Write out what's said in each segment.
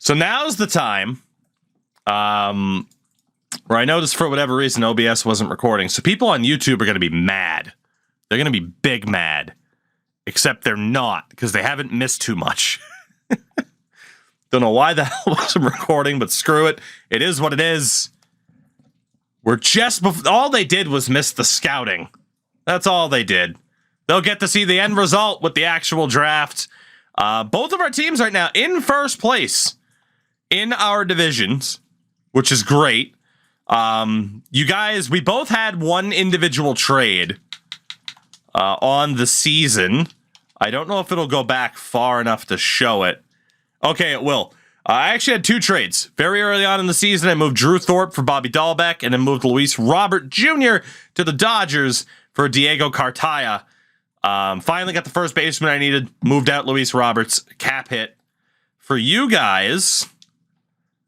So now's the time where I noticed for whatever reason OBS wasn't recording. So people on YouTube are going to be mad. They're going to be big mad. Except they're not, because they haven't missed too much. Don't know why the hell wasn't recording, but screw it. It is what it is. We're just... all they did was miss the scouting. That's all they did. They'll get to see the end result with the actual draft. Both of our teams right now in first place in our divisions, which is great. You guys, we both had one individual trade on the season. I don't know if it'll go back far enough to show it. Okay, it will. I actually had two trades. Very early on in the season, I moved Drew Thorpe for Bobby Dahlbeck, and then moved Luis Robert Jr. to the Dodgers for Diego Cartaya. Finally got the first baseman I needed. Moved out Luis Roberts. Cap hit. For you guys,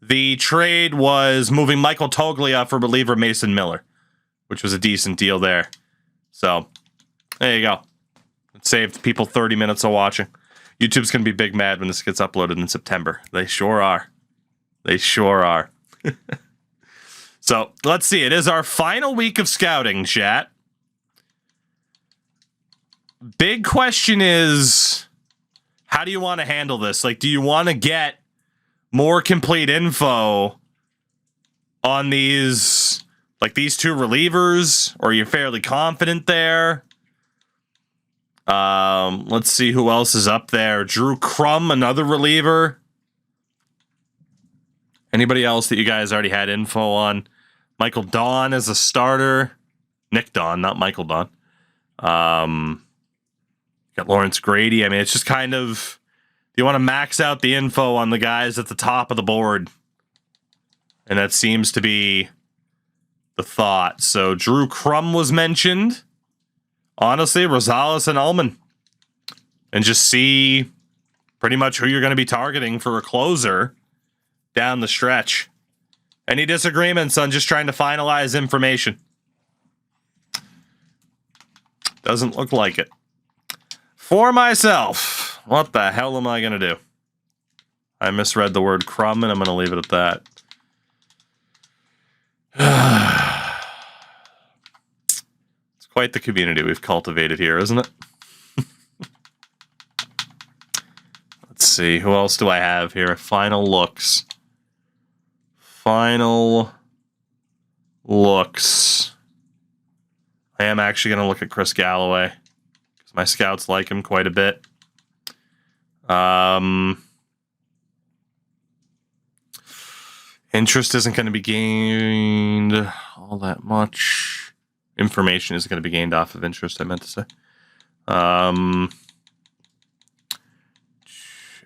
the trade was moving Michael Toglia for reliever Mason Miller, which was a decent deal there. So, there you go. It saved people 30 minutes of watching. YouTube's going to be big mad when this gets uploaded in September. They sure are. They sure are. So, let's see. It is our final week of scouting, chat. Big question is, how do you want to handle this? Like, do you want to get more complete info on these, like these two relievers? Or are you fairly confident there? Let's see who else is up there. Drew Crum, another reliever. Anybody else that you guys already had info on? Michael Dawn as a starter. Nick Dawn, not Michael Dawn. Got Lawrence Grady. I mean, it's just kind of, do you want to max out the info on the guys at the top of the board? And that seems to be the thought. So Drew Crum was mentioned. Honestly, Rosales and Ullman. And just see pretty much who you're going to be targeting for a closer down the stretch. Any disagreements on just trying to finalize information? Doesn't look like it. For myself, what the hell am I going to do? I misread the word crumb, and I'm going to leave it at that. It's quite the community we've cultivated here, isn't it? Let's see, who else do I have here? Final looks. Final looks. I am actually going to look at Chris Galloway. My scouts like him quite a bit. Interest isn't going to be gained all that much. Information isn't going to be gained off of interest, I meant to say.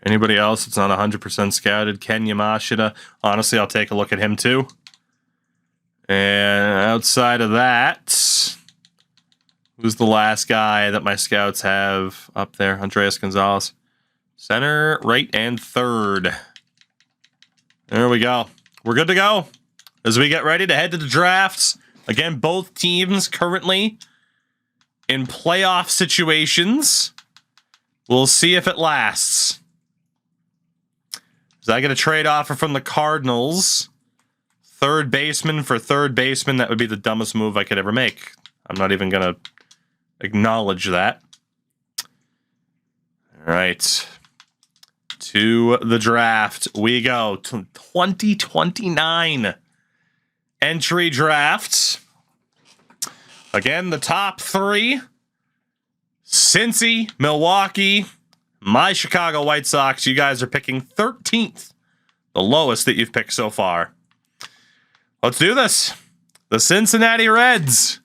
Anybody else that's not 100% scouted? Ken Yamashita. Honestly, I'll take a look at him too. And outside of that, who's the last guy that my scouts have up there? Andreas Gonzalez. Center, right, and third. There we go. We're good to go as we get ready to head to the drafts. Again, both teams currently in playoff situations. We'll see if it lasts. So I get a trade offer from the Cardinals. Third baseman for third baseman. That would be the dumbest move I could ever make. I'm not even going to acknowledge that. All right. To the draft we go. 2029 entry draft. Again, the top three. Cincy, Milwaukee, my Chicago White Sox. You guys are picking 13th. The lowest that you've picked so far. Let's do this. The Cincinnati Reds,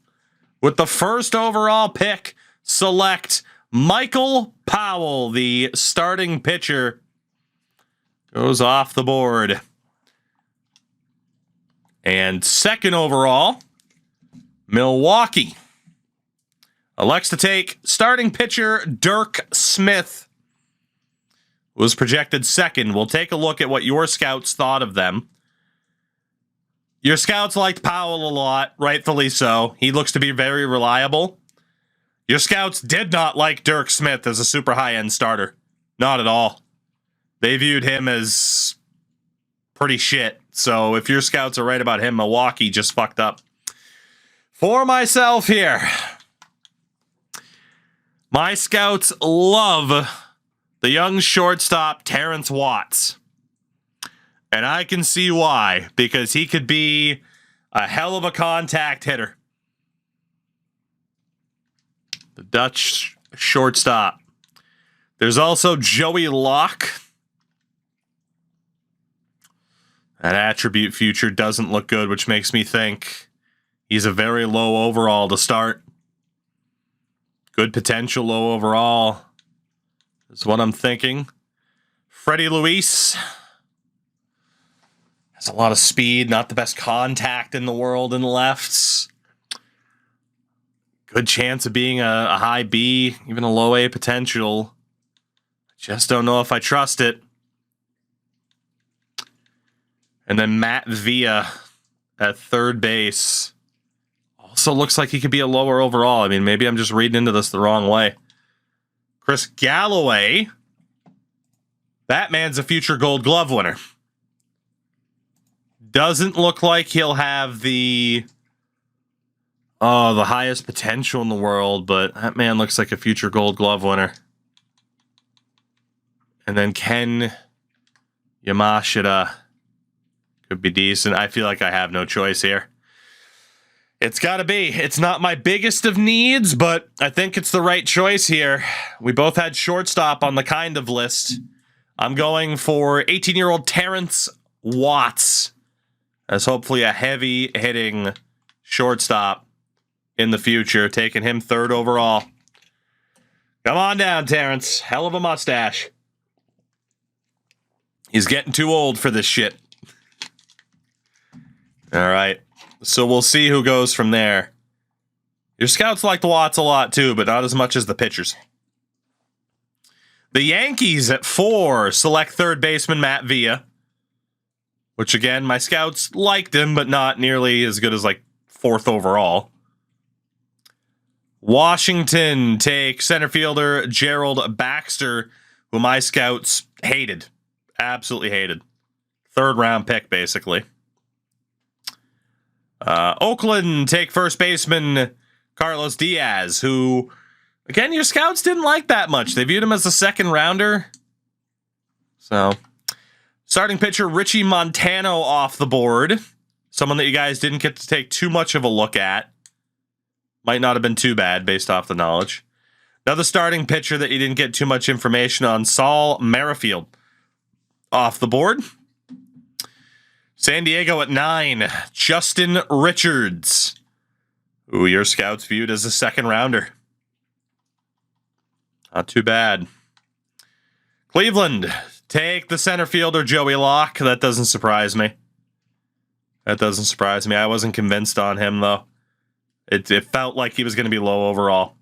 with the first overall pick, select Michael Powell, the starting pitcher. Goes off the board. And second overall, Milwaukee elects to take starting pitcher Dirk Smith. Was projected second. We'll take a look at what your scouts thought of them. Your scouts liked Powell a lot, rightfully so. He looks to be very reliable. Your scouts did not like Dirk Smith as a super high-end starter. Not at all. They viewed him as pretty shit. So if your scouts are right about him, Milwaukee just fucked up. For myself here, my scouts love the young shortstop Terrence Watts. And I can see why, because he could be a hell of a contact hitter. The Dutch shortstop. There's also Joey Locke. That attribute future doesn't look good, which makes me think he's a very low overall to start. Good potential, low overall is what I'm thinking. Freddie Luis has a lot of speed, not the best contact in the world in the lefts. Good chance of being a high B, even a low A potential. Just don't know if I trust it. And then Matt Villa at third base. Also looks like he could be a lower overall. I mean, maybe I'm just reading into this the wrong way. Chris Galloway. That man's a future Gold Glove winner. Doesn't look like he'll have the highest potential in the world, but that man looks like a future Gold Glove winner. And then Ken Yamashita could be decent. I feel like I have no choice here. It's got to be. It's not my biggest of needs, but I think it's the right choice here. We both had shortstop on the kind of list. I'm going for 18-year-old Terrence Watts as hopefully a heavy-hitting shortstop in the future, taking him third overall. Come on down, Terrence. Hell of a mustache. He's getting too old for this shit. All right. So we'll see who goes from there. Your scouts like the Watts a lot too, but not as much as the pitchers. The Yankees at 4 select third baseman Matt Villa, which again, my scouts liked him, but not nearly as good as like 4th overall. Washington take center fielder Gerald Baxter, who my scouts hated. Absolutely hated. 3rd round pick, basically. Oakland take first baseman Carlos Diaz, who, again, your scouts didn't like that much. They viewed him as a 2nd rounder. So, starting pitcher Richie Montano off the board. Someone that you guys didn't get to take too much of a look at. Might not have been too bad based off the knowledge. Another starting pitcher that you didn't get too much information on, Saul Merrifield off the board. San Diego at 9, Justin Richards, who your scouts viewed as a 2nd rounder. Not too bad. Cleveland take the center fielder Joey Locke. That doesn't surprise me. I wasn't convinced on him, though. It felt like he was going to be low overall.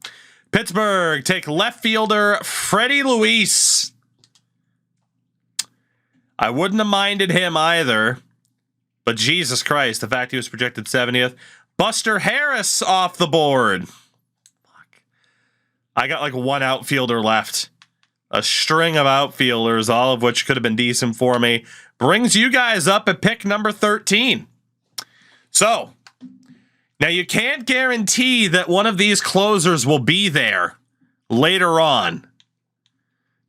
Pittsburgh take left fielder Freddie Luis. I wouldn't have minded him either. But Jesus Christ, the fact he was projected 70th. Buster Harris off the board. Fuck. I got like 1 outfielder left. A string of outfielders, all of which could have been decent for me. Brings you guys up at pick number 13. So, now you can't guarantee that one of these closers will be there later on.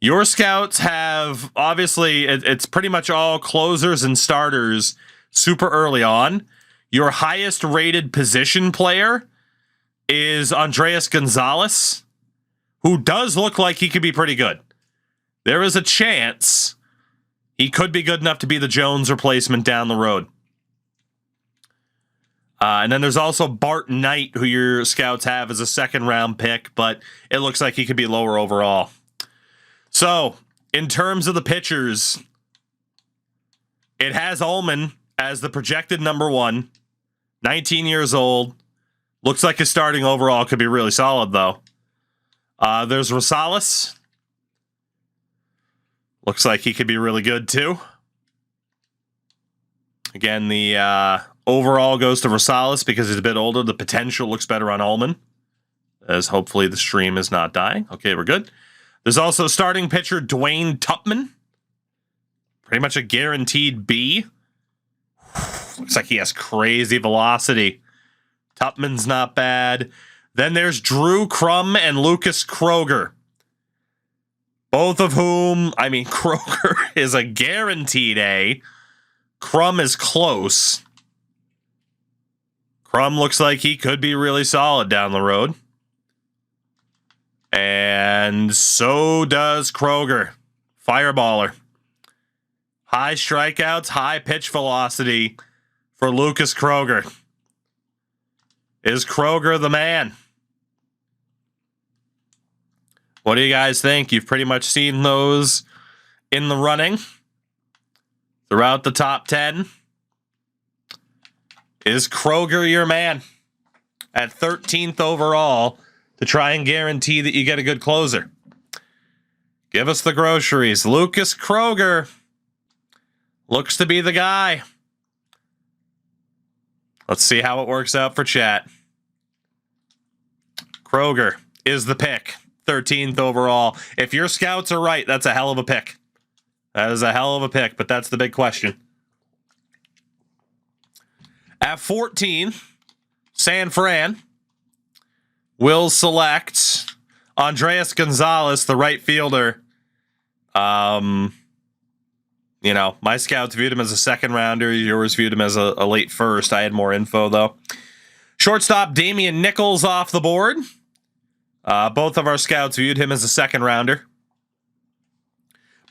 Your scouts have, obviously, it's pretty much all closers and starters super early on. Your highest rated position player is Andreas Gonzalez, who does look like he could be pretty good. There is a chance he could be good enough to be the Jones replacement down the road. And then there's also Bart Knight, who your scouts have as a 2nd round pick, but it looks like he could be lower overall. So, in terms of the pitchers, it has Ullman as the projected number 1, 19 years old. Looks like his starting overall could be really solid, though. There's Rosales. Looks like he could be really good, too. Again, the overall goes to Rosales because he's a bit older. The potential looks better on Ullman, as hopefully the stream is not dying. Okay, we're good. There's also starting pitcher Dwayne Tupman. Pretty much a guaranteed B Looks like he has crazy velocity. Tupman's not bad. Then there's Drew Crum and Lucas Kroger. Both of whom, I mean, Kroger is a guaranteed A. Crum is close. Crum looks like he could be really solid down the road. And so does Kroger. Fireballer. High strikeouts, high pitch velocity for Lucas Kroger. Is Kroger the man? What do you guys think? You've pretty much seen those in the running throughout the top 10. Is Kroger your man at 13th overall to try and guarantee that you get a good closer? Give us the groceries. Lucas Kroger looks to be the guy. Let's see how it works out for chat. Kroger is the pick. 13th overall. If your scouts are right, that's a hell of a pick. That is a hell of a pick, but that's the big question. At 14, San Fran will select Andres Gonzalez, the right fielder. My scouts viewed him as a second rounder. Yours viewed him as a late first. I had more info, though. Shortstop Damian Nichols off the board. Both of our scouts viewed him as a second rounder.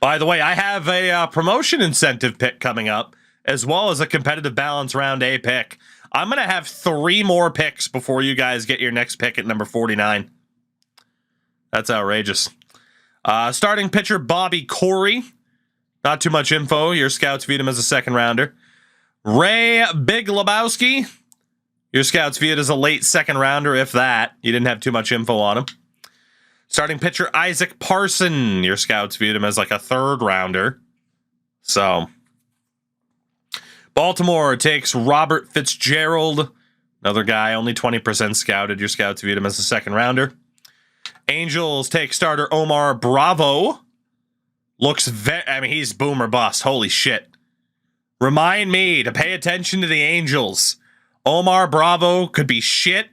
By the way, I have a promotion incentive pick coming up, as well as a competitive balance round A pick. I'm going to have 3 more picks before you guys get your next pick at number 49. That's outrageous. Starting pitcher Bobby Corey. Not too much info. Your scouts viewed him as a second rounder. Ray Big Lebowski. Your scouts viewed as a late second rounder, if that. You didn't have too much info on him. Starting pitcher Isaac Parson. Your scouts viewed him as like a third rounder. So, Baltimore takes Robert Fitzgerald. Another guy, only 20% scouted. Your scouts viewed him as a second rounder. Angels take starter Omar Bravo. He's boom or bust. Holy shit. Remind me to pay attention to the Angels. Omar Bravo could be shit,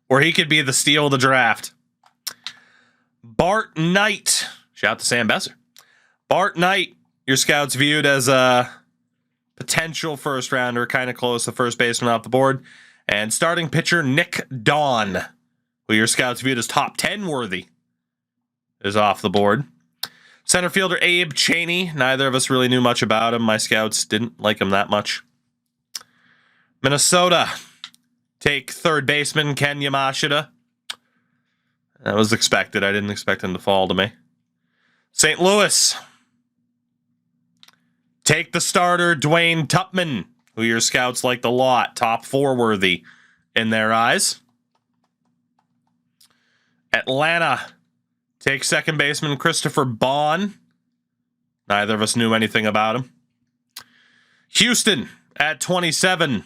or he could be the steal of the draft. Bart Knight. Shout out to Sam Besser. Bart Knight, your scouts viewed as a potential first rounder, kind of close to first baseman off the board. And starting pitcher Nick Dawn, who your scouts viewed as top 10 worthy, is off the board. Center fielder Abe Cheney. Neither of us really knew much about him. My scouts didn't like him that much. Minnesota take third baseman Ken Yamashita. That was expected. I didn't expect him to fall to me. St. Louis take the starter Dwayne Tupman, who your scouts liked a lot. Top 4 worthy in their eyes. Atlanta take second baseman Christopher Bond. Neither of us knew anything about him. Houston at 27.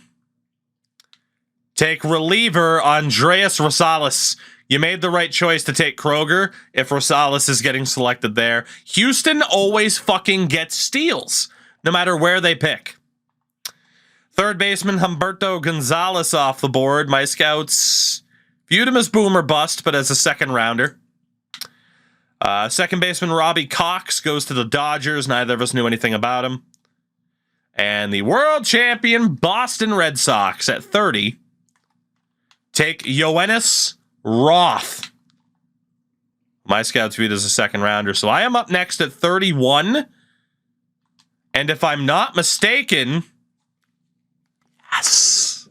Take reliever Andreas Rosales. You made the right choice to take Kroger if Rosales is getting selected there. Houston always fucking gets steals, no matter where they pick. Third baseman Humberto Gonzalez off the board. My scouts viewed him as boom or bust, but as a second rounder. Second baseman Robbie Cox goes to the Dodgers. Neither of us knew anything about him. And the world champion Boston Red Sox at 30 take Yoenis Roth. My scouts viewed as a second rounder. So I am up next at 31. And if I'm not mistaken, yes,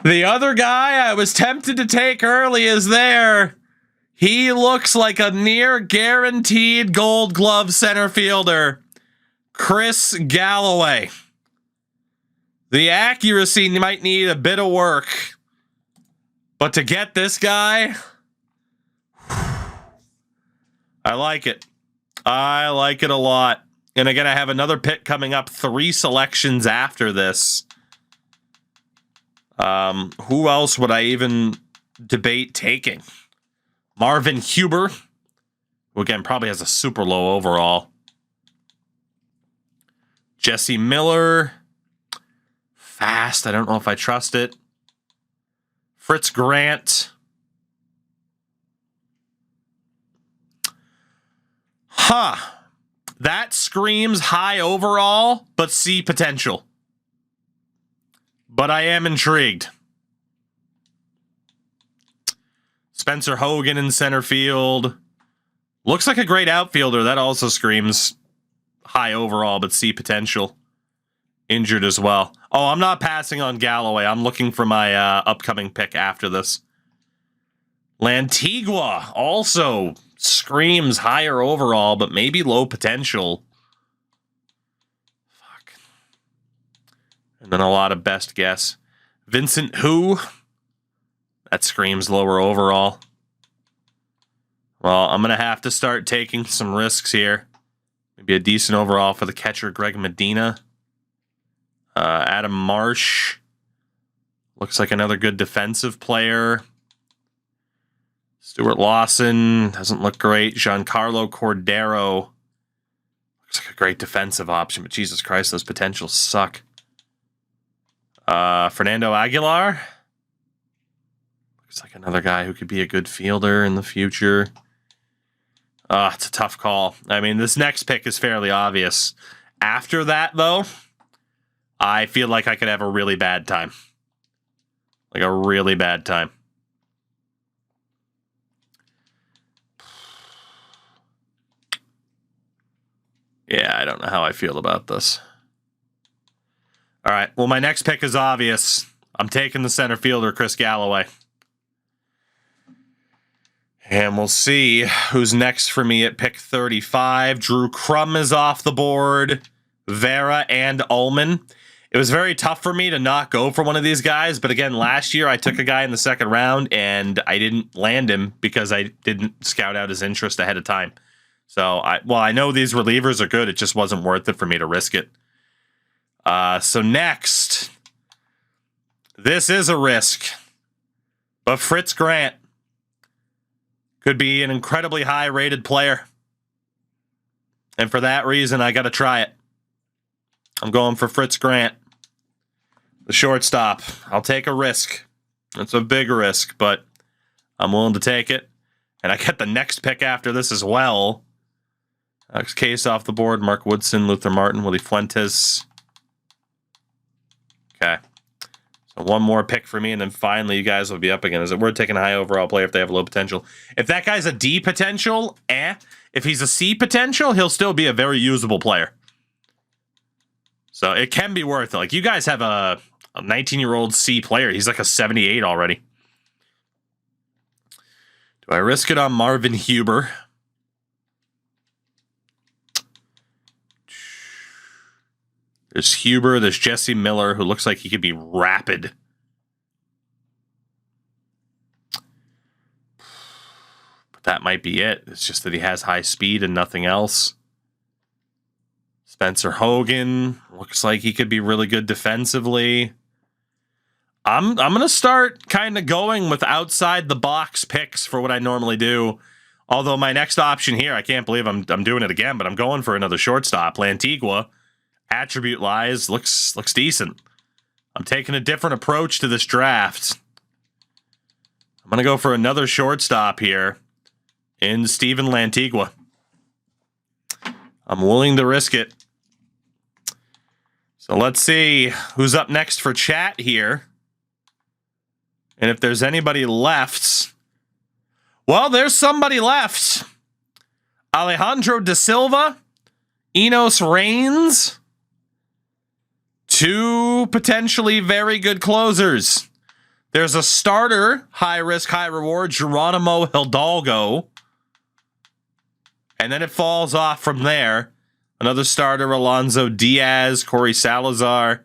the other guy I was tempted to take early is there. He looks like a near guaranteed Gold Glove center fielder, Chris Galloway. The accuracy might need a bit of work, but to get this guy, I like it. I like it a lot. And again, I have another pick coming up, 3 selections after this. Who else would I even debate taking? Marvin Huber, who again probably has a super low overall. Jesse Miller. fast. I don't know if I trust it. Fritz Grant. Huh. That screams high overall, but C potential. But I am intrigued. Spencer Hogan in center field. Looks like a great outfielder. That also screams high overall, but C potential. Injured as well. Oh, I'm not passing on Galloway. I'm looking for my upcoming pick after this. Lantigua also screams higher overall, but maybe low potential. Fuck. And then a lot of best guess. Vincent Who? That screams lower overall. Well, I'm going to have to start taking some risks here. Maybe a decent overall for the catcher, Greg Medina. Adam Marsh. Looks like another good defensive player. Stuart Lawson doesn't look great. Giancarlo Cordero looks like a great defensive option, but Jesus Christ, those potentials suck. Fernando Aguilar looks like another guy who could be a good fielder in the future. It's a tough call. I mean, this next pick is fairly obvious. After that, though, I feel like I could have a really bad time. Like a really bad time. Yeah, I don't know how I feel about this. All right, well, my next pick is obvious. I'm taking the center fielder, Chris Galloway. And we'll see who's next for me at pick 35. Drew Crum is off the board. Vera and Ullman. It was very tough for me to not go for one of these guys, but again, last year I took a guy in the second round and I didn't land him because I didn't scout out his interest ahead of time. So, I know these relievers are good. It just wasn't worth it for me to risk it. So next, this is a risk, but Fritz Grant could be an incredibly high-rated player. And for that reason, I got to try it. I'm going for Fritz Grant, the shortstop. I'll take a risk. It's a big risk, but I'm willing to take it. And I get the next pick after this as well. Alex Case off the board. Mark Woodson, Luther Martin, Willie Fuentes. Okay. So one more pick for me, and then finally you guys will be up again. Is it worth taking a high overall player if they have low potential? If that guy's a D potential, If he's a C potential, he'll still be a very usable player. So it can be worth it. Like, you guys have a 19-year-old C player. He's like a 78 already. Do I risk it on Marvin Huber? There's Huber. There's Jesse Miller, who looks like he could be rapid. But that might be it. It's just that he has high speed and nothing else. Spencer Hogan looks like he could be really good defensively. I'm going to start kind of going with outside the box picks for what I normally do. Although my next option here, I can't believe I'm doing it again, but I'm going for another shortstop. Lantigua, attribute lies, looks decent. I'm taking a different approach to this draft. I'm going to go for another shortstop here in Steven Lantigua. I'm willing to risk it. So let's see who's up next for chat here. And if there's anybody left. Well, there's somebody left. Alejandro Da Silva, Enos Reigns. Two potentially very good closers. There's a starter, high risk, high reward, Geronimo Hidalgo. And then it falls off from there. Another starter, Alonso Diaz, Corey Salazar.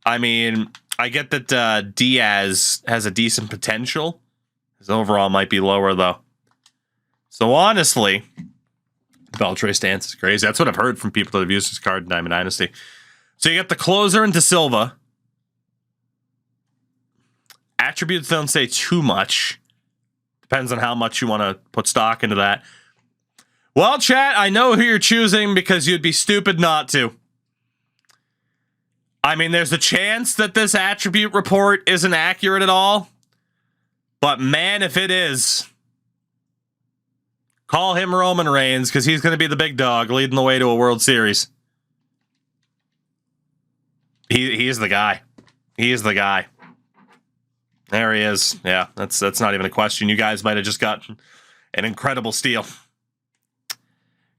I mean, I get that Diaz has a decent potential. His overall might be lower, though. So honestly, Beltre stance is crazy. That's what I've heard from people that have used this card in Diamond Dynasty. So you get the closer into Silva. Attributes don't say too much. Depends on how much you want to put stock into that. Well, chat, I know who you're choosing because you'd be stupid not to. I mean, there's a chance that this attribute report isn't accurate at all. But man, if it is, call him Roman Reigns, because he's going to be the big dog leading the way to a World Series. He is the guy. He is the guy. There he is. Yeah, that's not even a question. You guys might have just gotten an incredible steal.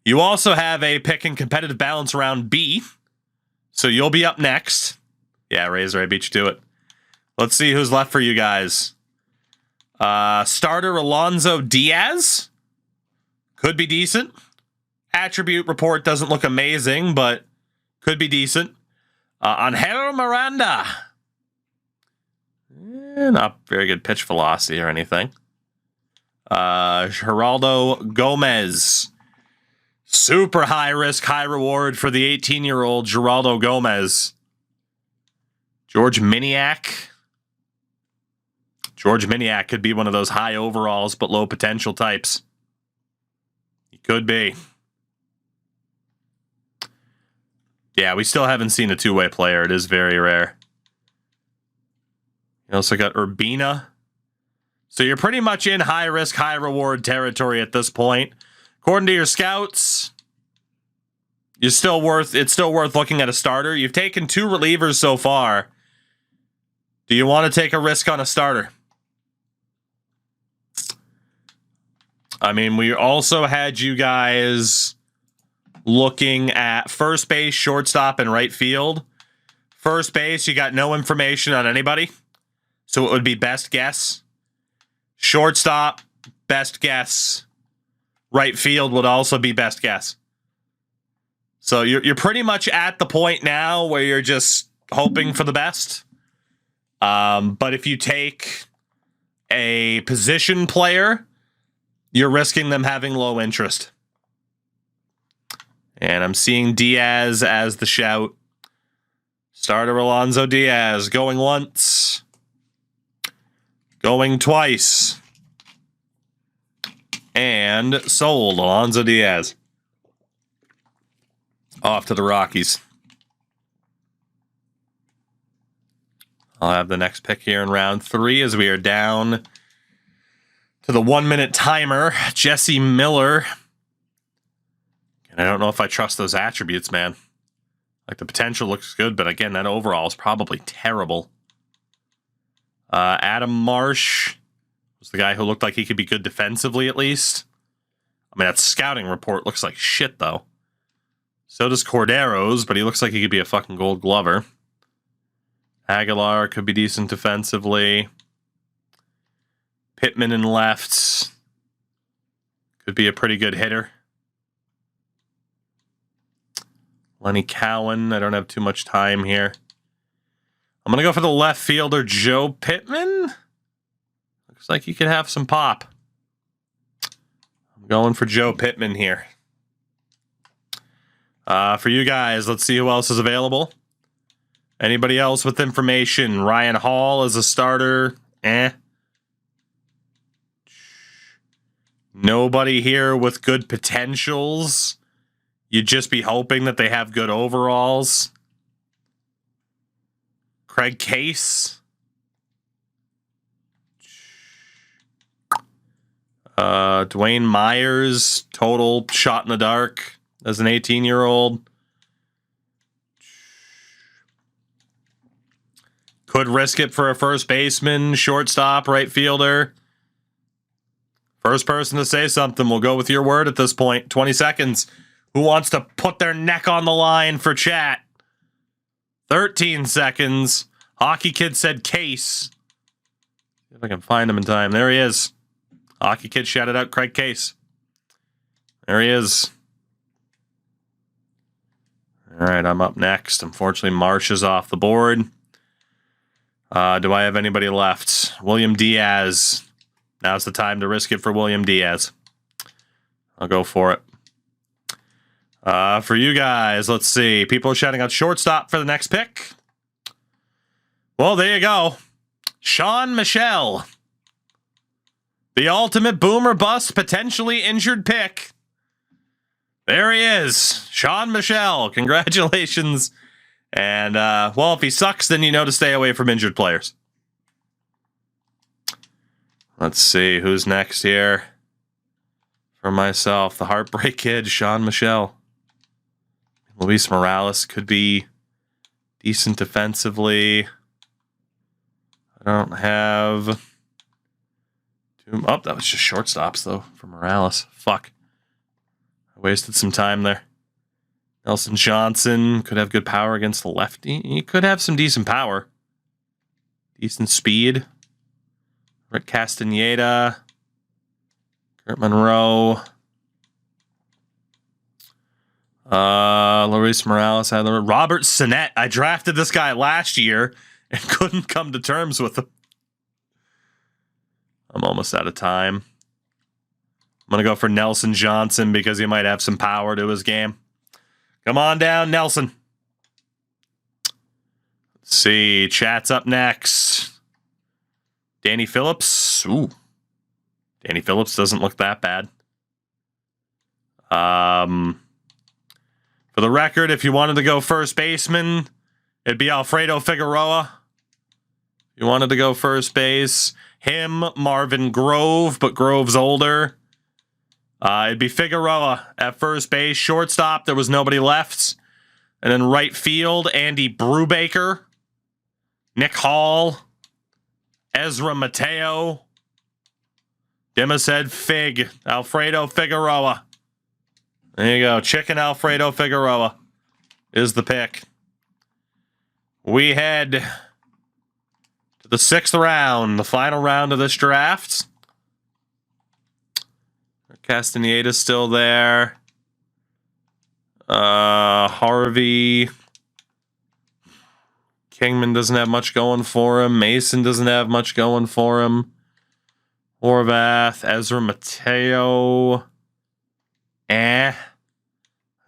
You also have a pick and competitive balance round B. So you'll be up next. Yeah, Razor, I beat you to it. Let's see who's left for you guys. Starter Alonso Diaz. Could be decent. Attribute report doesn't look amazing, but could be decent. Angel Miranda. Not very good pitch velocity or anything. Geraldo Gomez. Super high risk, high reward for the 18-year-old Geraldo Gomez. George Miniak. George Miniak could be one of those high overalls but low potential types. He could be. Yeah, we still haven't seen a two-way player. It is very rare. You also got Urbina. So you're pretty much in high risk, high reward territory at this point. According to your scouts, it's still worth looking at a starter. You've taken 2 relievers so far. Do you want to take a risk on a starter? I mean, we also had you guys looking at first base, shortstop, and right field. First base, you got no information on anybody, so it would be best guess. Shortstop, best guess. Right field would also be best guess. So you're pretty much at the point now where you're just hoping for the best. But if you take a position player, you're risking them having low interest. And I'm seeing Diaz as the shout. Starter Alonso Diaz going once. Going twice. And sold. Alonso Diaz. Off to the Rockies. I'll have the next pick here in round 3 as we are down to the 1-minute timer. Jesse Miller. And I don't know if I trust those attributes, man. Like, the potential looks good, but again, that overall is probably terrible. Adam Marsh was the guy who looked like he could be good defensively, at least. I mean, that scouting report looks like shit, though. So does Cordero's, but he looks like he could be a fucking Gold Glover. Aguilar could be decent defensively. Pittman in left. Could be a pretty good hitter. Lenny Cowan. I don't have too much time here. I'm going to go for the left fielder, Joe Pittman. Looks like he could have some pop. I'm going for Joe Pittman here. For you guys, let's see who else is available. Anybody else with information? Ryan Hall as a starter. Nobody here with good potentials. You'd just be hoping that they have good overalls. Craig Case. Dwayne Myers, total shot in the dark as an 18-year-old. Could risk it for a first baseman, shortstop, right fielder. First person to say something, we'll go with your word at this point. 20 seconds. Who wants to put their neck on the line for chat? 13 seconds. Hockey Kid said Case. See if I can find him in time. There he is. Hockey Kid shouted out Craig Case. There he is. All right, I'm up next. Unfortunately, Marsh is off the board. Do I have anybody left? William Diaz. Now's the time to risk it for William Diaz. I'll go for it. For you guys, let's see. People are shouting out shortstop for the next pick. Well, there you go. Sean Michel. The ultimate boomer bust, potentially injured pick. There he is. Sean Michel. Congratulations. And, well, if he sucks, then you know to stay away from injured players. Let's see, who's next here? For myself, the Heartbreak Kid, Sean Michel. Luis Morales could be decent defensively. I don't have... Oh, that was just shortstops, though, for Morales. Fuck. I wasted some time there. Nelson Johnson could have good power against the lefty. He could have some decent power. Decent speed. Rick Castaneda. Kurt Monroe. Luis Morales. Robert Sinnett. I drafted this guy last year and couldn't come to terms with him. I'm almost out of time. I'm going to go for Nelson Johnson because he might have some power to his game. Come on down, Nelson. Let's see. Chat's up next. Danny Phillips. Ooh. Danny Phillips doesn't look that bad. For the record, if you wanted to go first baseman, it'd be Alfredo Figueroa. If you wanted to go first base, him, Marvin Grove, but Grove's older. It'd be Figueroa at first base. Shortstop, there was nobody left. And then right field, Andy Brubaker, Nick Hall, Ezra Mateo, Dimased Fig, Alfredo Figueroa. There you go. Chicken Alfredo Figueroa is the pick. We head to the 6th round, the final round of this draft. Castaneda's still there. Harvey. Kingman doesn't have much going for him. Mason doesn't have much going for him. Horvath. Ezra Mateo. I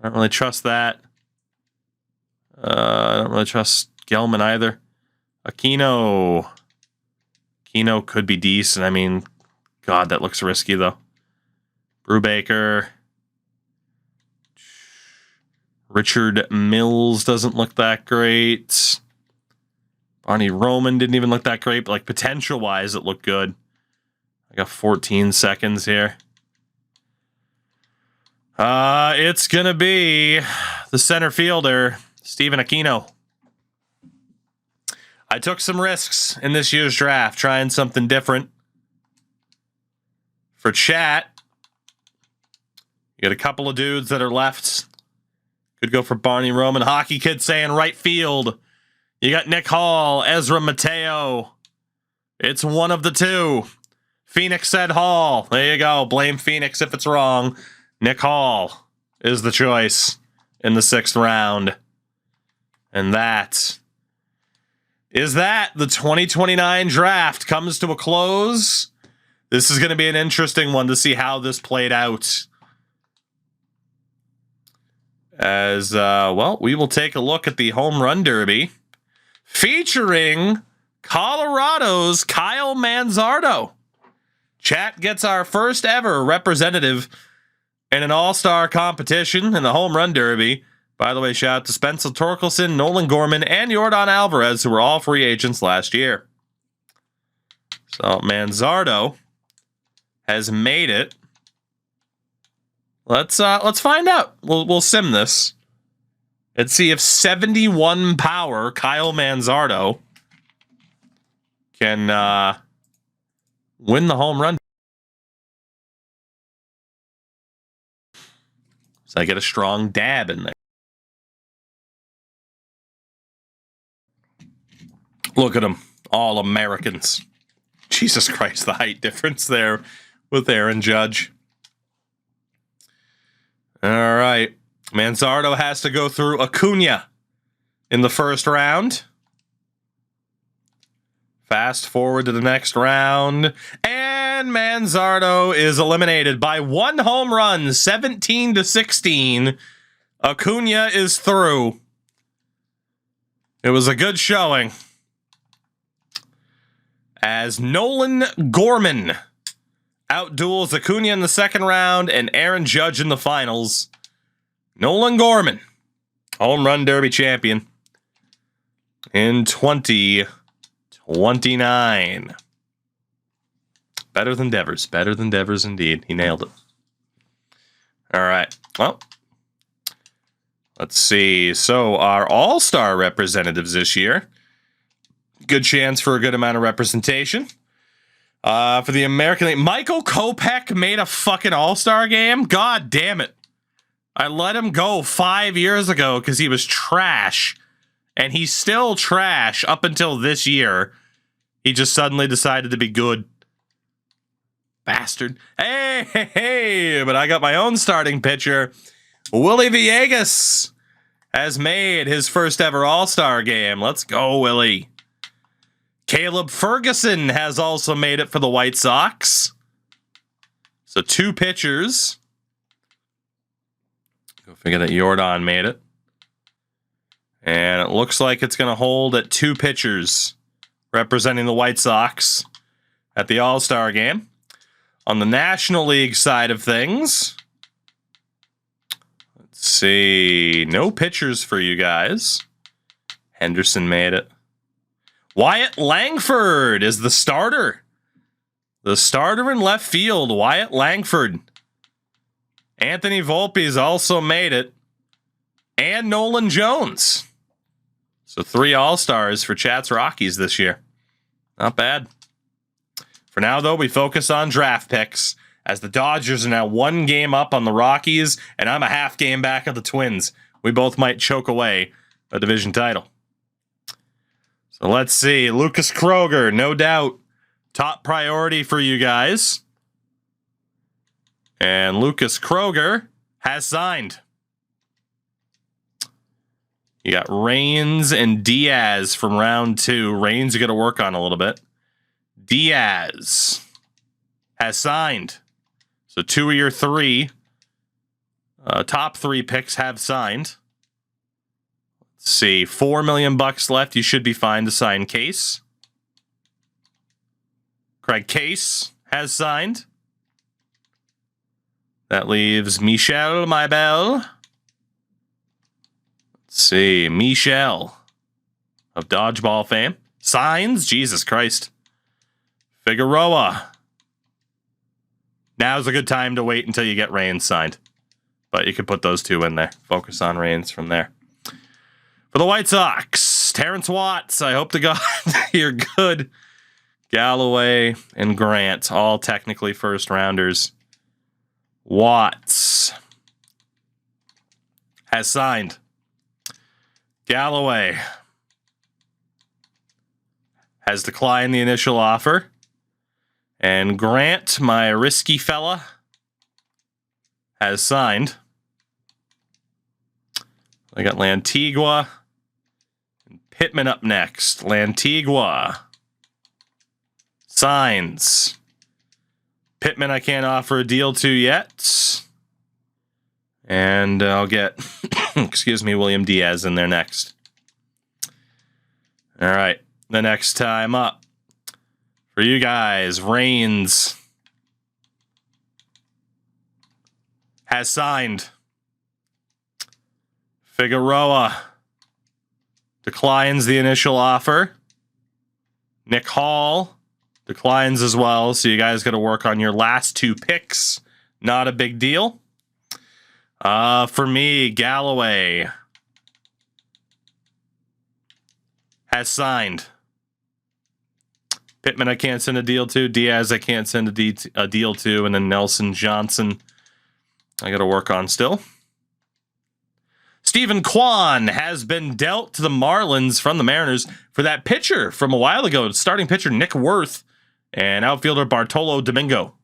don't really trust that. I don't really trust Gelman either. Aquino. Aquino could be decent. I mean, God, that looks risky, though. Brubaker. Richard Mills doesn't look that great. Barney Roman didn't even look that great, but like potential-wise, it looked good. I got 14 seconds here. It's gonna be the center fielder, Steven Aquino. I took some risks in this year's draft, trying something different. For chat, you got a couple of dudes that are left. Could go for Barney Roman. Hockey Kid saying right field. You got Nick Hall, Ezra Mateo. It's one of the two. Phoenix said Hall. There you go. Blame Phoenix if it's wrong. Nick Hall is the choice in the 6th round. And that is that. The 2029 draft comes to a close. This is going to be an interesting one to see how this played out. As, well, we will take a look at the Home Run Derby featuring Colorado's Kyle Manzardo. Chat gets our first ever representative in an all-star competition in the Home Run Derby. By the way, shout out to Spencer Torkelson, Nolan Gorman, and Yordan Alvarez, who were all free agents last year. So Manzardo has made it. Let's find out. We'll sim this. Let's see if 71 power Kyle Manzardo can win the home run. So I get a strong dab in there. Look at them, all Americans. Jesus Christ, the height difference there with Aaron Judge. All right. Manzardo has to go through Acuna in the first round. Fast forward to the next round. And Manzardo is eliminated by 1 home run, 17-16. Acuna is through. It was a good showing. As Nolan Gorman outduels Acuna in the second round and Aaron Judge in the finals. Nolan Gorman, Home Run Derby champion. in 2029. Better than Devers. Better than Devers indeed. He nailed it. All right. Well, let's see. So our all-star representatives this year. Good chance for a good amount of representation. For the American League, Michael Kopech made a fucking all-star game? God damn it. I let him go 5 years ago because he was trash. And he's still trash up until this year. He just suddenly decided to be good. Bastard. Hey, but I got my own starting pitcher. Willie Villegas has made his first ever all-star game. Let's go, Willie. Caleb Ferguson has also made it for the White Sox. So 2 pitchers. Go figure that Jordan made it. And it looks like it's going to hold at 2 pitchers representing the White Sox at the All-Star game. On the National League side of things, let's see. No pitchers for you guys. Henderson made it. Wyatt Langford is the starter. The starter in left field, Wyatt Langford. Anthony Volpe's also made it. And Nolan Jones. So 3 All-Stars for Chat's Rockies this year. Not bad. For now, though, we focus on draft picks, as the Dodgers are now 1 game up on the Rockies, and I'm a half game back of the Twins. We both might choke away a division title. So let's see. Lucas Kroger, no doubt, top priority for you guys. And Lucas Kroger has signed. You got Raines and Diaz from round 2. Raines you got to work on a little bit. Diaz has signed. So 2 of your 3 top 3 picks have signed. Let's see, $4 million left. You should be fine to sign Case. Craig Case has signed. That leaves Michel Maibel. Let's see, Michel of Dodgeball fame. Signs? Jesus Christ. Figueroa. Now's a good time to wait until you get Raines signed. But you could put those 2 in there. Focus on Raines from there. For the White Sox, Terrence Watts, I hope to God you're good. Galloway and Grant, all technically first rounders. Watts has signed. Galloway has declined the initial offer. And Grant, my risky fella, has signed. I got Lantigua and Pittman up next. Lantigua signs. Pittman I can't offer a deal to yet. And I'll get, excuse me, William Diaz in there next. All right, the next time up for you guys, Raines has signed. Figueroa declines the initial offer. Nick Hall declines as well, so you guys got to work on your last 2 picks. Not a big deal. For me, Galloway has signed. Pittman I can't send a deal to. Diaz I can't send a deal to. And then Nelson Johnson I got to work on still. Stephen Kwan has been dealt to the Marlins from the Mariners for that pitcher from a while ago. Starting pitcher Nick Worth and outfielder Bartolo Domingo.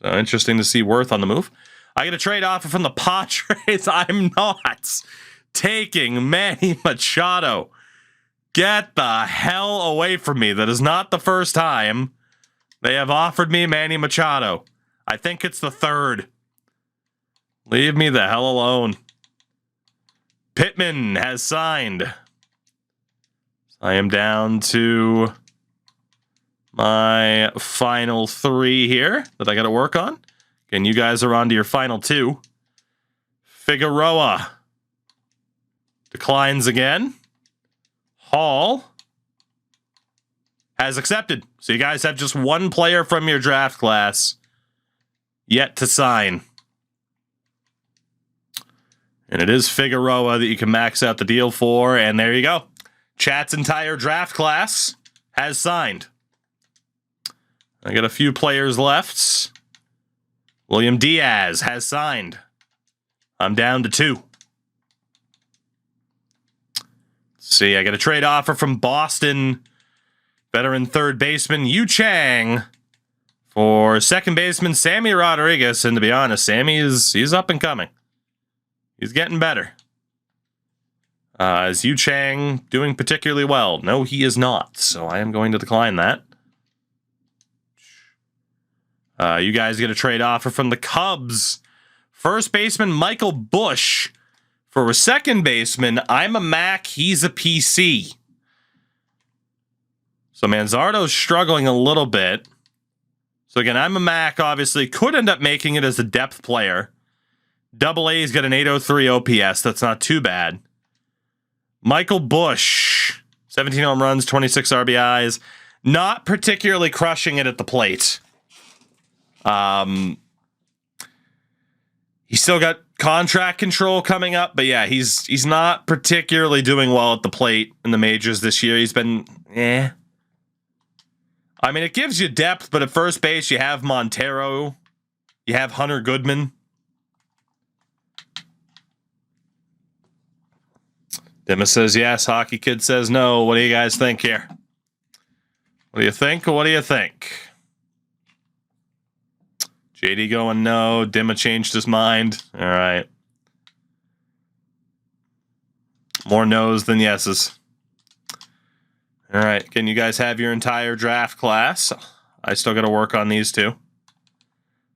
So interesting to see Worth on the move. I get a trade offer from the Padres. I'm not taking Manny Machado. Get the hell away from me. That is not the first time they have offered me Manny Machado. I think it's the 3rd. Leave me the hell alone. Pittman has signed. I am down to my final 3 here that I got to work on. And you guys are on to your final 2. Figueroa declines again. Paul has accepted. So you guys have just one player from your draft class yet to sign. And it is Figueroa that you can max out the deal for. And there you go. Chat's entire draft class has signed. I got a few players left. William Diaz has signed. I'm down to 2. Let's see, I got a trade offer from Boston. Veteran third baseman Yu Chang for second baseman Sammy Rodriguez. And to be honest, he's up and coming. He's getting better. Is Yu Chang doing particularly well? No, he is not. So I am going to decline that. You guys get a trade offer from the Cubs. First baseman Michael Busch for a second baseman. I'm a Mac. He's a PC. So Manzardo's struggling a little bit. So again, I'm a Mac, obviously. Could end up making it as a depth player. Double A's got an 803 OPS. That's not too bad. Michael Busch, 17 home runs, 26 RBIs. Not particularly crushing it at the plate. He's still got contract control coming up, but yeah, he's not particularly doing well at the plate in the majors this year. He's been, I mean, it gives you depth, but at first base, you have Montero. You have Hunter Goodman. Dimma says yes. Hockey Kid says no. What do you guys think here? What do you think? What do you think? JD going no. Dimma changed his mind. All right. More no's than yeses. All right. Can you guys have your entire draft class? I still got to work on these two.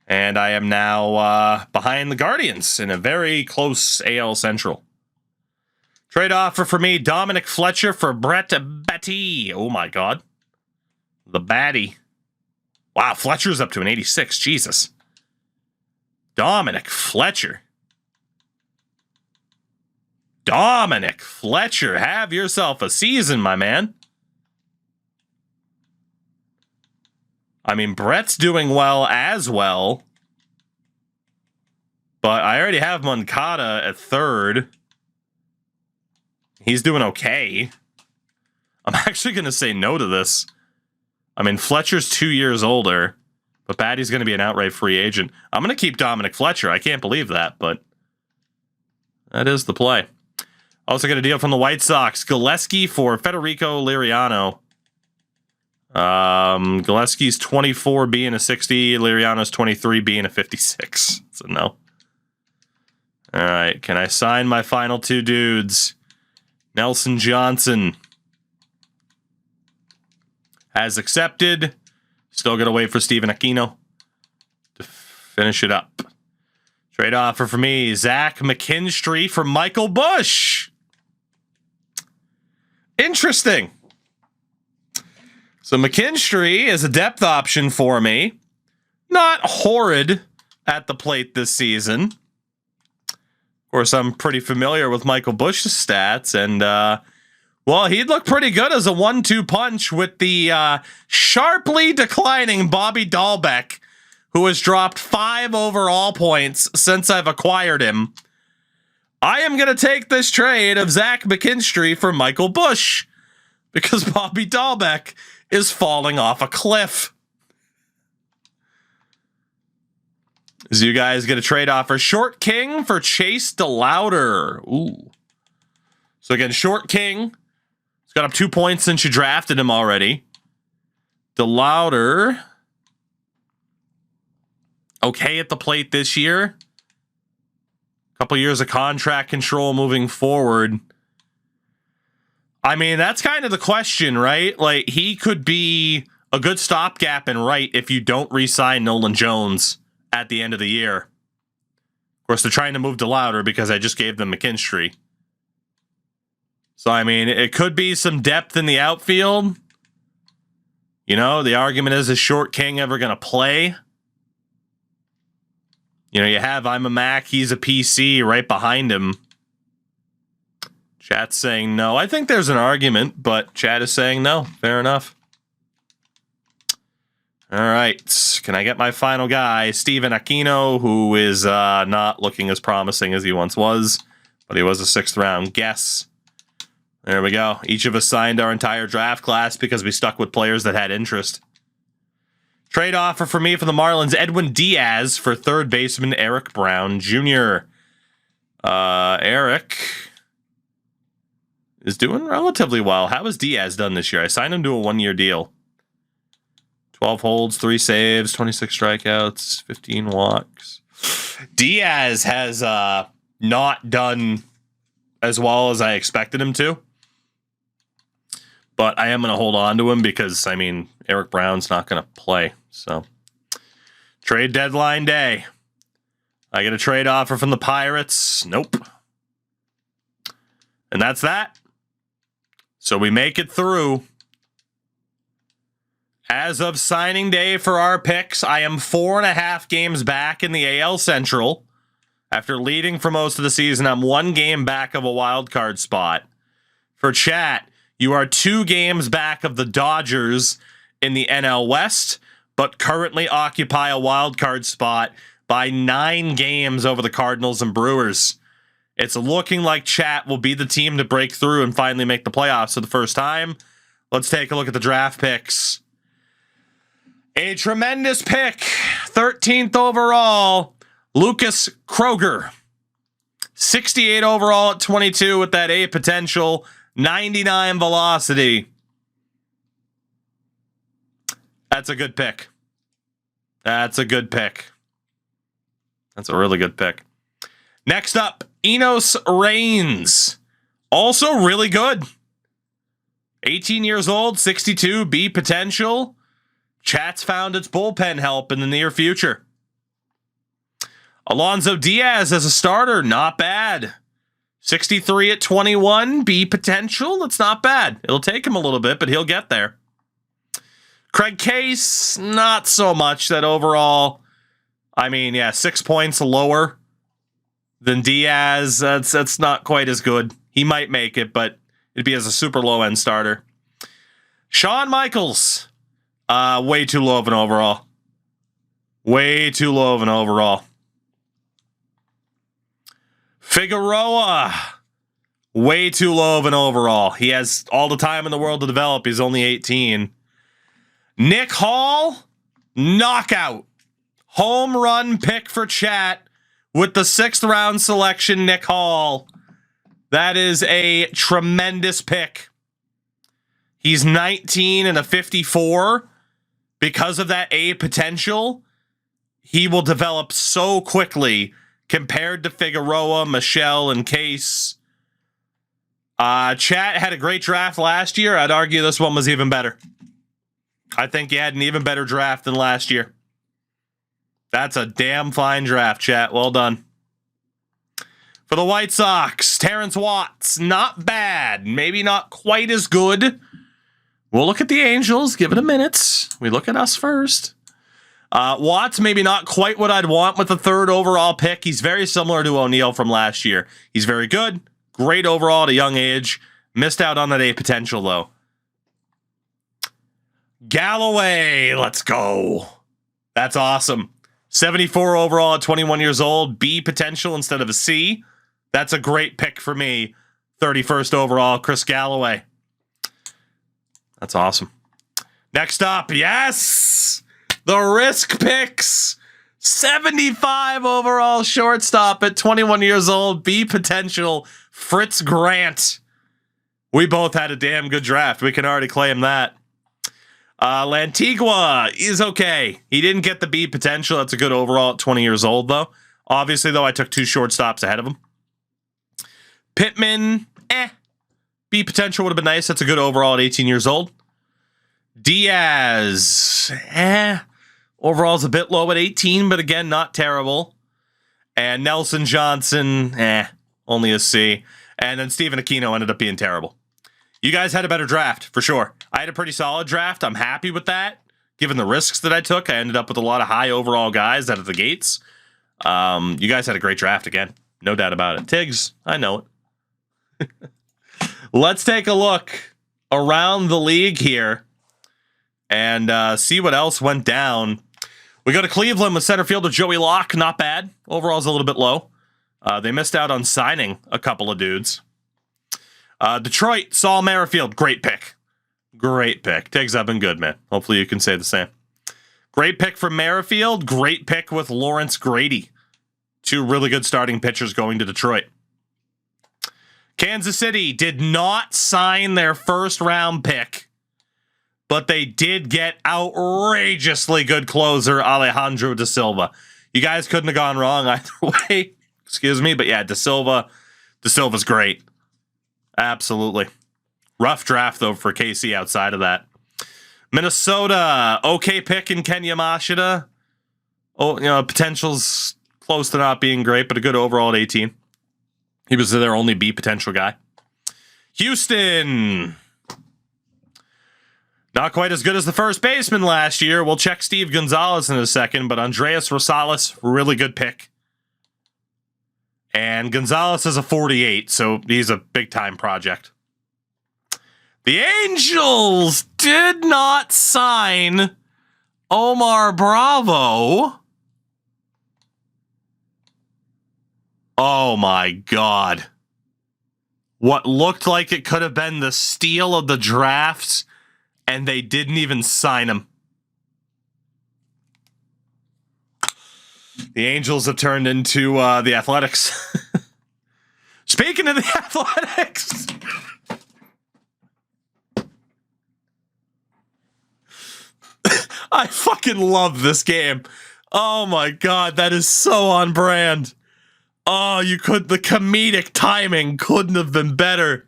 And I am now behind the Guardians in a very close AL Central. Trade offer for me, Dominic Fletcher for Brett Betty. Oh, my God. The baddie. Wow, Fletcher's up to an 86. Jesus. Dominic Fletcher. Dominic Fletcher, have yourself a season, my man. I mean, Brett's doing well as well. But I already have Moncada at third. He's doing okay. I'm actually going to say no to this. I mean, Fletcher's 2 years older, but Batty's going to be an outright free agent. I'm going to keep Dominic Fletcher. I can't believe that, but that is the play. Also got a deal from the White Sox. Gillespie for Federico Liriano. Gillespie's 24 being a 60. Liriano's 23 being a 56. So no. All right. Can I sign my final two dudes? Nelson Johnson has accepted. Still got to wait for Steven Aquino to finish it up. Trade offer for me, Zach McKinstry for Michael Busch. Interesting. So McKinstry is a depth option for me. Not horrid at the plate this season. Of course, I'm pretty familiar with Michael Busch's stats, and well, he'd look pretty good as a 1-2 punch with the sharply declining Bobby Dahlbeck, who has dropped 5 overall points since I've acquired him. I am going to take this trade of Zach McKinstry for Michael Busch because Bobby Dahlbeck is falling off a cliff. So you guys get a trade offer. Short King for Chase DeLauder. Ooh. So again, Short King. He's got up 2 points since you drafted him already. DeLauder. Okay at the plate this year. Couple years of contract control moving forward. I mean, that's kind of the question, right? Like, he could be a good stopgap in right if you don't re-sign Nolan Jones at the end of the year. Of course, they're trying to move DeLauder because I just gave them McKinstry. So, I mean, it could be some depth in the outfield. You know, the argument is Short King ever going to play? You know, you have I'm a Mac, he's a PC right behind him. Chat's saying no. I think there's an argument, but chat is saying no. Fair enough. All right. Can I get my final guy? Steven Aquino, who is not looking as promising as he once was, but he was a 6th round guess. There we go. Each of us signed our entire draft class because we stuck with players that had interest. Trade offer for me for the Marlins, Edwin Diaz for 3rd baseman Eric Brown Jr. Eric is doing relatively well. How has Diaz done this year? I signed him to a 1-year deal. 12 holds, 3 saves, 26 strikeouts, 15 walks. Diaz has not done as well as I expected him to. But I am going to hold on to him because, I mean, Eric Brown's not going to play. So, trade deadline day. I get a trade offer from the Pirates. Nope. And that's that. So we make it through. As of signing day for our picks, I am 4.5 games back in the AL Central. After leading for most of the season, I'm 1 game back of a wild card spot. For chat, you are 2 games back of the Dodgers in the NL West, but currently occupy a wild card spot by 9 games over the Cardinals and Brewers. It's looking like chat will be the team to break through and finally make the playoffs for the first time. Let's take a look at the draft picks. A tremendous pick, 13th overall, Lucas Kroger. 68 overall at 22 with that A potential, 99 velocity. That's a good pick. That's a good pick. That's a really good pick. Next up, Enos Reigns. Also really good. 18 years old, 62 B potential. Chat's found its bullpen help in the near future. Alonso Diaz as a starter, not bad. 63 at 21, B potential, that's not bad. It'll take him a little bit, but he'll get there. Craig Case, not so much. That overall, I mean, yeah, 6 points lower than Diaz. That's not quite as good. He might make it, but it'd be as a super low-end starter. Shawn Michaels, way too low of an overall. Way too low of an overall. Figueroa, way too low of an overall. He has all the time in the world to develop. He's only 18. Nick Hall, knockout. Home run pick for chat with the 6th round selection, Nick Hall. That is a tremendous pick. He's 19 and a 54. Because of that A potential, he will develop so quickly compared to Figueroa, Michelle, and Case. Chat had a great draft last year. I'd argue this one was even better. I think you had an even better draft than last year. That's a damn fine draft, chat. Well done. For the White Sox, Terrence Watts, not bad. Maybe not quite as good. We'll look at the Angels. Give it a minute. We look at us first. Watts, maybe not quite what I'd want with the 3rd overall pick. He's very similar to O'Neill from last year. He's very good. Great overall at a young age. Missed out on that A potential, though. Galloway, let's go. That's awesome. 74 overall at 21 years old. B potential instead of a C. That's a great pick for me. 31st overall, Chris Galloway. That's awesome. Next up, yes! The risk picks. 75 overall shortstop at 21 years old. B potential, Fritz Grant. We both had a damn good draft. We can already claim that. Lantigua is okay. He didn't get the B potential. That's a good overall at 20 years old, though. Obviously, though, I took 2 shortstops ahead of him. Pittman, B potential would have been nice. That's a good overall at 18 years old. Diaz, overall's a bit low at 18, but again, not terrible. And Nelson Johnson, only a C. And then Steven Aquino ended up being terrible. You guys had a better draft, for sure. I had a pretty solid draft. I'm happy with that. Given the risks that I took, I ended up with a lot of high overall guys out of the gates. You guys had a great draft again. No doubt about it. Tiggs, I know it. Let's take a look around the league here and see what else went down. We go to Cleveland with center fielder Joey Locke. Not bad. Overall's a little bit low. They missed out on signing a couple of dudes. Detroit, Saul Merrifield. Great pick. Great pick. Tiggs, I've been good, man. Hopefully you can say the same. Great pick from Merrifield. Great pick with Lawrence Grady. Two really good starting pitchers going to Detroit. Kansas City did not sign their first round pick, but they did get outrageously good closer Alejandro Da Silva. You guys couldn't have gone wrong either way. Excuse me, but yeah, Da Silva's great. Absolutely. Rough draft, though, for KC outside of that. Minnesota, okay pick in Kenya Mashida. Oh, potential's close to not being great, but a good overall at 18. He was their only B potential guy. Houston. Not quite as good as the first baseman last year. We'll check Steve Gonzalez in a second, but Andreas Rosales, really good pick. And Gonzalez is a 48, so he's a big-time project. The Angels did not sign Omar Bravo. Oh, my God. What looked like it could have been the steal of the drafts, and they didn't even sign him. The Angels have turned into the Athletics. Speaking of the Athletics, I fucking love this game. Oh my God, that is so on brand. Oh, the comedic timing couldn't have been better.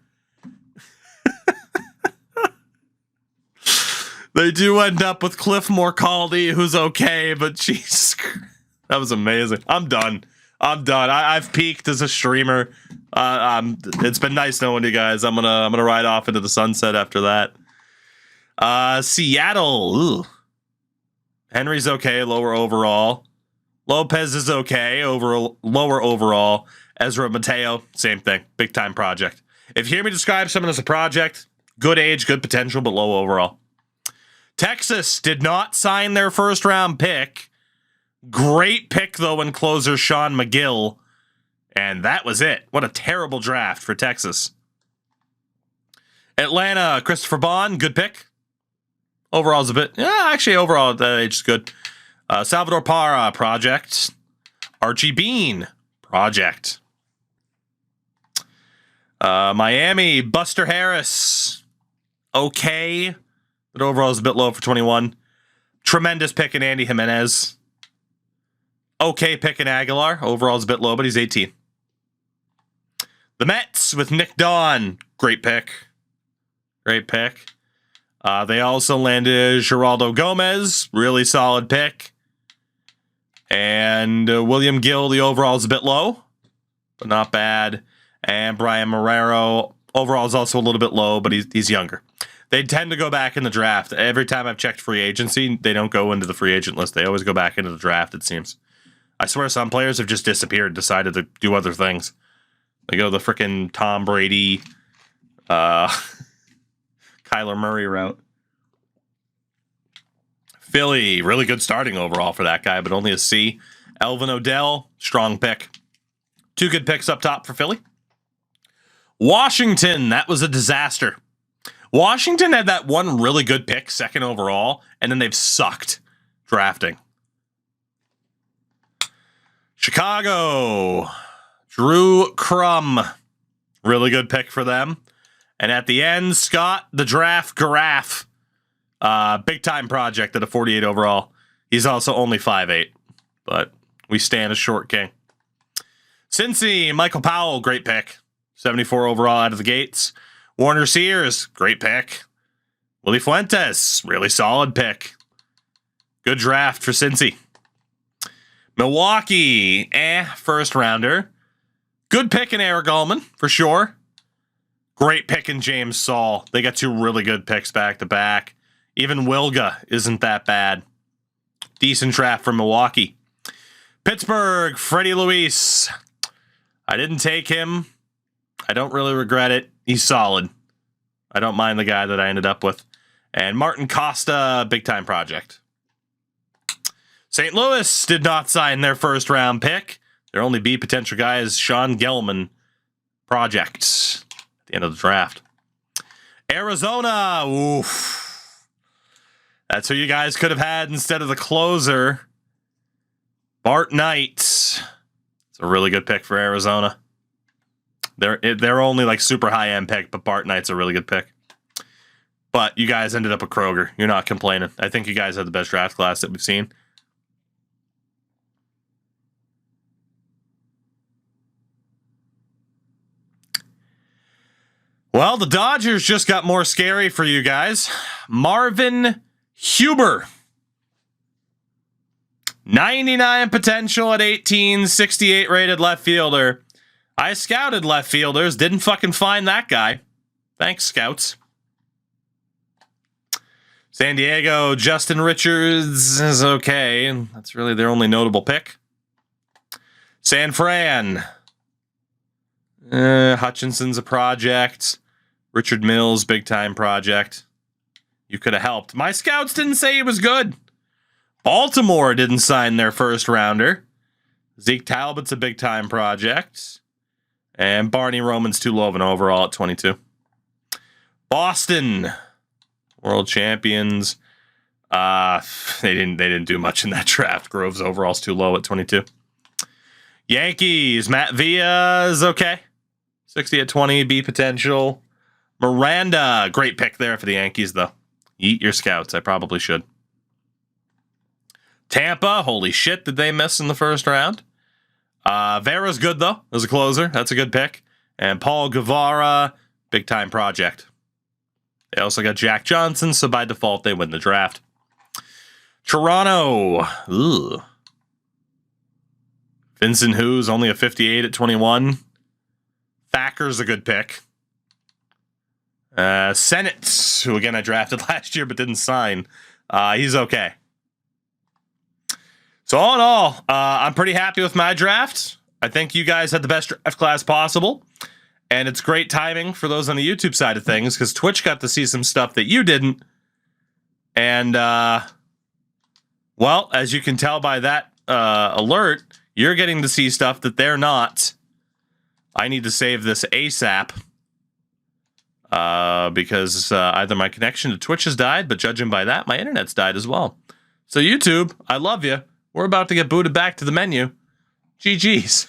They do end up with Cliff Morcaldi, who's okay, but Jesus Christ. That was amazing. I'm done. I've peaked as a streamer. It's been nice knowing you guys. I'm gonna ride off into the sunset after that. Seattle. Ooh. Henry's okay, lower overall. Lopez is okay, lower overall. Ezra Mateo, same thing. Big time project. If you hear me describe someone as a project, good age, good potential, but low overall. Texas did not sign their first round pick. Great pick, though, in closer Sean McGill. And that was it. What a terrible draft for Texas. Atlanta, Christopher Bond, good pick. Overall's a bit... actually, overall, that age is good. Salvador Parra, project. Archie Bean, project. Miami, Buster Harris. Okay. But overall is a bit low for 21. Tremendous pick in Andy Jimenez. Okay pick in Aguilar. Overall is a bit low, but he's 18. The Mets with Nick Dawn. Great pick. Great pick. They also landed Geraldo Gomez. Really solid pick. And William Gill, the overall is a bit low, but not bad. And Brian Marrero, overall is also a little bit low, but he's younger. They tend to go back in the draft. Every time I've checked free agency, they don't go into the free agent list. They always go back into the draft, it seems. I swear some players have just disappeared, decided to do other things. They go the freaking Tom Brady, Kyler Murray route. Philly, really good starting overall for that guy, but only a C. Elvin Odell, strong pick. Two good picks up top for Philly. Washington, that was a disaster. Washington had that one really good pick, second overall, and then they've sucked drafting. Chicago, Drew Crum, really good pick for them. And at the end, Scott the Draft Garaf, big time project at a 48 overall. He's also only 5'8", but we stand a short king. Cincy, Michael Powell, great pick. 74 overall out of the gates. Warner Sears, great pick. Willie Fuentes, really solid pick. Good draft for Cincy. Milwaukee, first rounder. Good pick in Eric Gallman, for sure. Great pick in James Saul. They got two really good picks back to back. Even Wilga isn't that bad. Decent draft from Milwaukee. Pittsburgh, Freddie Luis. I didn't take him. I don't really regret it. He's solid. I don't mind the guy that I ended up with. And Martin Costa, big-time project. St. Louis did not sign their first-round pick. Their only B potential guy is Sean Gelman, project, at the end of the draft. Arizona, oof. That's who you guys could have had instead of the closer. Bart Knight. It's a really good pick for Arizona. They're only like super high-end pick, but Bart Knight's a really good pick. But you guys ended up with Kroger. You're not complaining. I think you guys had the best draft class that we've seen. Well, the Dodgers just got more scary for you guys. Marvin Huber. 99 potential at 18, 68 rated left fielder. I scouted left fielders, didn't fucking find that guy. Thanks, scouts. San Diego, Justin Richards is okay. That's really their only notable pick. San Fran. Hutchinson's a project. Richard Mills, big-time project. You could have helped. My scouts didn't say he was good. Baltimore didn't sign their first-rounder. Zeke Talbot's a big-time project. And Barney Roman's too low of an overall at 22. Boston, world champions. They didn't do much in that draft. Grove's overall's too low at 22. Yankees, Matt Villa is okay. 60 at 20, B potential. Miranda, great pick there for the Yankees, though. Eat your scouts. I probably should. Tampa, holy shit, did they miss in the first round? Vera's good, though, as a closer. That's a good pick. And Paul Guevara, big-time project. They also got Jack Johnson, so by default, they win the draft. Toronto. Ugh. Vincent Hu's only a 58 at 21. Thacker's a good pick. Sennett, who again I drafted last year but didn't sign. He's okay. So all in all, I'm pretty happy with my draft. I think you guys had the best draft class possible. And it's great timing for those on the YouTube side of things because Twitch got to see some stuff that you didn't. And, well, as you can tell by that alert, you're getting to see stuff that they're not. I need to save this ASAP because either my connection to Twitch has died, but judging by that, my internet's died as well. So YouTube, I love you. We're about to get booted back to the menu. GG's.